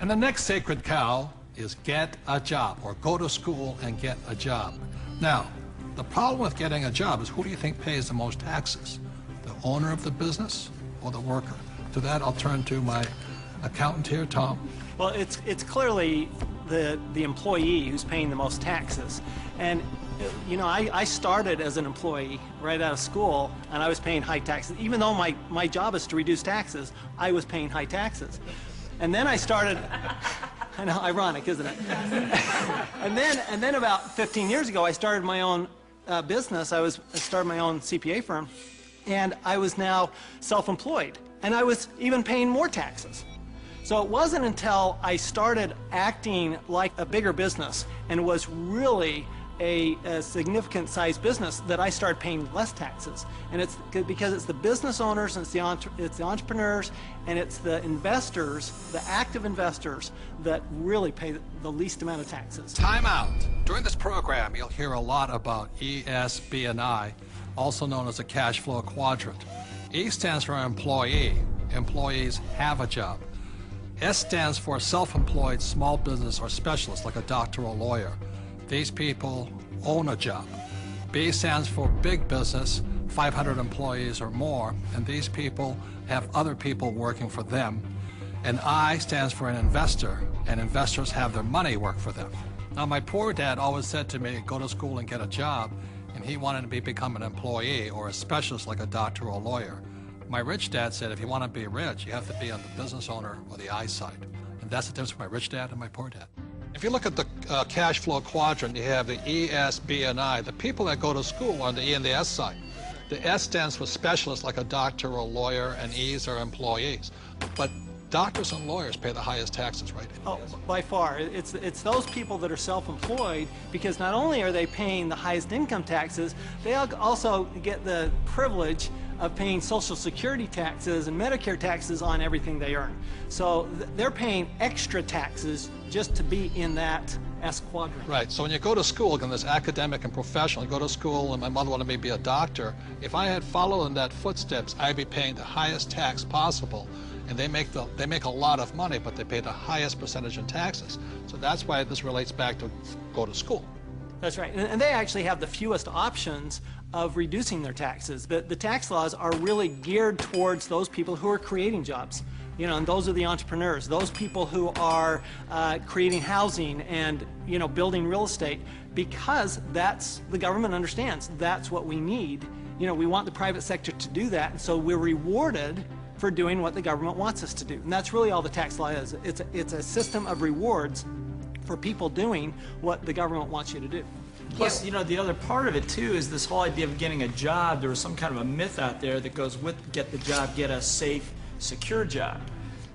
And the next sacred cow is get a job, or go to school and get a job. Now, the problem with getting a job is, who do you think pays the most taxes? The owner of the business or the worker? To that, I'll turn to my accountant here, Tom. Well, it's clearly the employee who's paying the most taxes. And you know, I started as an employee right out of school, and I was paying high taxes. Even though my job is to reduce taxes, I was paying high taxes. And then I started, I know, ironic, isn't it? and then about 15 years ago, I started my own business. I started my own CPA firm, and I was now self-employed, and I was even paying more taxes. So it wasn't until I started acting like a bigger business and was really a significant sized business that I started paying less taxes. And it's because it's the business owners, and it's the entrepreneurs, and it's the investors, the active investors, that really pay the least amount of taxes. Time out. During this program, you'll hear a lot about E, S, B, and I, also known as the cash flow quadrant. E stands for employee. Employees have a job. S stands for self-employed small business or specialist, like a doctor or lawyer. These people own a job. B stands for big business, 500 employees or more, and these people have other people working for them. And I stands for an investor, and investors have their money work for them. Now, my poor dad always said to me, go to school and get a job, and he wanted to become an employee or a specialist like a doctor or a lawyer. My rich dad said, if you want to be rich, you have to be on the business owner or the I side. And that's the difference between my rich dad and my poor dad. If you look at the cash flow quadrant, you have the E, S, B, and I. The people that go to school are on the E and the S side. The S stands for specialists like a doctor or a lawyer, and E's are employees. But doctors and lawyers pay the highest taxes, right? Oh, by far. It's those people that are self-employed, because not only are they paying the highest income taxes, they also get the privilege of paying Social Security taxes and Medicare taxes on everything they earn. So they're paying extra taxes just to be in that S quadrant. Right, so when you go to school, again, there's academic and professional. You go to school, and my mother wanted me to be a doctor. If I had followed in that footsteps, I'd be paying the highest tax possible. And they make a lot of money, but they pay the highest percentage in taxes. So that's why this relates back to go to school. That's right, and they actually have the fewest options of reducing their taxes. The tax laws are really geared towards those people who are creating jobs. You know, and those are the entrepreneurs, those people who are creating housing and, you know, building real estate, because the government understands that's what we need. You know, we want the private sector to do that, and so we're rewarded for doing what the government wants us to do. And that's really all the tax law is. It's a system of rewards for people doing what the government wants you to do. Plus, you know, the other part of it, too, is this whole idea of getting a job. There was some kind of a myth out there that goes with get the job, get a safe, secure job.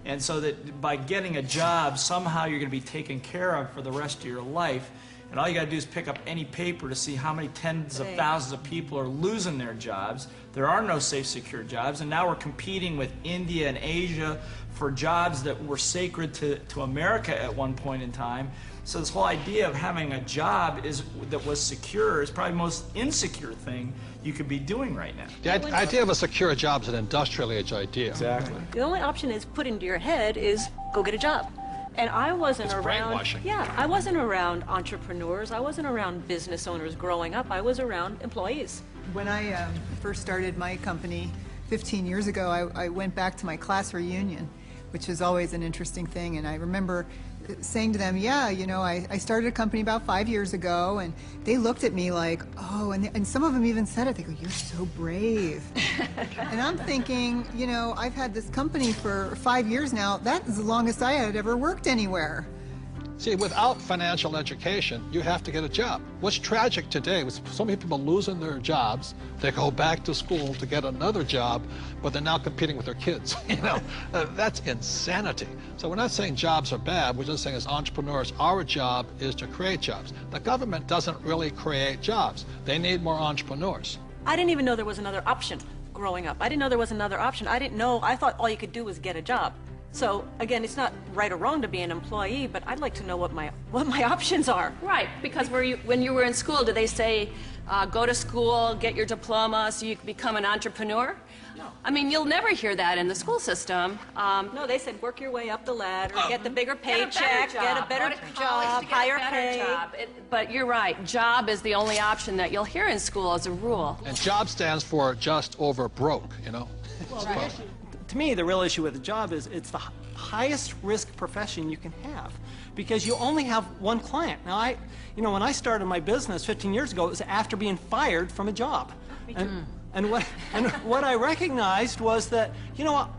And so that by getting a job, somehow you're going to be taken care of for the rest of your life. And all you got to do is pick up any paper to see how many tens of thousands of people are losing their jobs. There are no safe, secure jobs. And now we're competing with India and Asia for jobs that were sacred to America at one point in time. So this whole idea of having a job that was secure is probably the most insecure thing you could be doing right now. The idea of a secure job is an industrial age idea. Exactly. The only option is put into your head is go get a job. And I wasn't around. Brainwashing. Yeah, I wasn't around entrepreneurs. I wasn't around business owners growing up. I was around employees. When I first started my company 15 years ago, I went back to my class reunion, which is always an interesting thing. And I remember saying to them, yeah, you know, I started a company about 5 years ago, and they looked at me like, oh, and some of them even said it. They go, you're so brave. And I'm thinking, you know, I've had this company for 5 years now. That is the longest I had ever worked anywhere. See, without financial education, you have to get a job. What's tragic today is so many people losing their jobs. They go back to school to get another job, but they're now competing with their kids. You know, that's insanity. So we're not saying jobs are bad. We're just saying as entrepreneurs, our job is to create jobs. The government doesn't really create jobs. They need more entrepreneurs. I didn't even know there was another option growing up. I didn't know there was another option. I didn't know. I thought all you could do was get a job. So again, it's not right or wrong to be an employee, but I'd like to know what my options are. Right, because when you were in school, did they say go to school, get your diploma so you can become an entrepreneur? No. I mean, you'll never hear that in the school system. No, they said work your way up the ladder, get the bigger Get a better paycheck, job. get a better Go to college job, to get a higher better pay. job. But you're right, job is the only option that you'll hear in school as a rule. And job stands for just over broke, you know? To me, the real issue with the job is it's the highest risk profession you can have because you only have one client. Now, when I started my business 15 years ago, it was after being fired from a job. And what I recognized was that, you know what,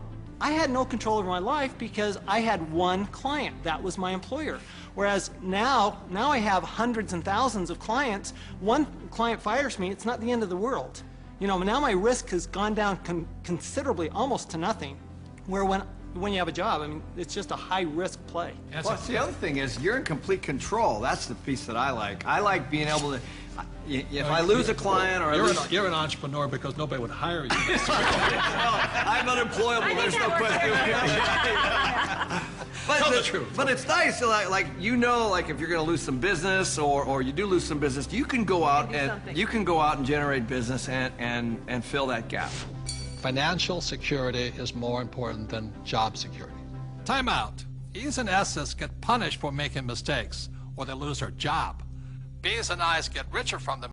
I had no control over my life because I had one client. That was my employer. Whereas now I have hundreds and thousands of clients. One client fires me, it's not the end of the world. Now my risk has gone down considerably, almost to nothing. Where when you have a job, I mean, it's just a high-risk play. Plus, the other thing is you're in complete control. That's the piece that I like. I like being able to, if I lose a client or You're an entrepreneur because nobody would hire you. I'm unemployable, there's no question. Tell the truth. But it's nice, like if you're going to lose some business or you do lose some business, you can go out and generate business and fill that gap. Financial security is more important than job security. Time out. E's and S's get punished for making mistakes, or they lose their job. B's and I's get richer from them